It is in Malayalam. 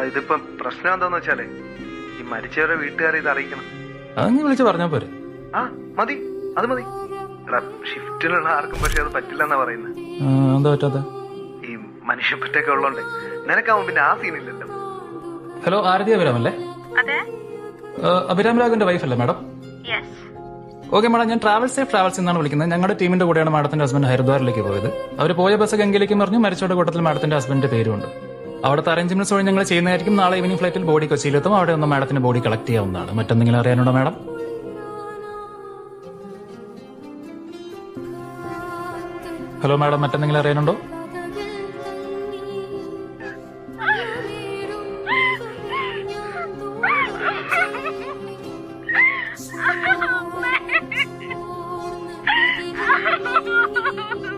ഇതിപ്പം പ്രശ്നം എന്താന്ന് വെച്ചാലേ ഈ മരിച്ചവരുടെ വീട്ടുകാരെ ഇത് അറിയിക്കണം. അതങ്ങ് വിളിച്ച് പറഞ്ഞാ പോരെ. ആ മതി, അത് മതി. എടാ ഷിഫ്റ്റിലുള്ള ആർക്കും പക്ഷെ അത് പറ്റില്ല എന്നാ പറയുന്നത്. എന്താ പറ്റാത്ത? ഈ മനുഷ്യപ്പറ്റൊക്കെ ഉള്ളോണ്ടേ നിനക്കാവും പിന്നെ ആ സീനില്ലല്ലോ. ഹലോ, ആരതി അഭിരാം അല്ലേ? അഭിരാം രാഘവന്റെ വൈഫ് അല്ലേ മാഡം? ഓക്കെ മാഡം, ഞാൻ ട്രാവൽ സേഫ് ട്രാവൽസ് എന്നാണ് വിളിക്കുന്നത്. ഞങ്ങളുടെ ടീമിന്റെ കൂടെയാണ് മാഡത്തിന്റെ ഹസ്ബൻഡ് ഹരിദ്വാറിലേക്ക് പോയത്. അവർ പോയ ബസ് ഗംഗയിലേക്ക് പറഞ്ഞു. മരിച്ചവരുടെ കൂട്ടത്തിൽ മാഡത്തിന്റെ ഹസ്ബൻഡിന്റെ പേരുണ്ട്. അവിടുത്തെ അറേഞ്ച്മെന്റ്സ് വഴി ഞങ്ങൾ ചെയ്യുന്നതായിരിക്കും. നാളെ ഈവനിംഗ് ഫ്ലൈറ്റിൽ ബോഡി കൊച്ചിയിലെത്തും. അവിടെ ഒന്ന് മാഡത്തിന്റെ ബോഡി കളക്ട് ചെയ്യാവുന്നതാണ്. മറ്റെന്തെങ്കിലും അറിയാനുണ്ടോ മാഡം? ഹലോ മാഡം, മറ്റെന്തെങ്കിലും അറിയാനുണ്ടോ? Ha ha ha ha!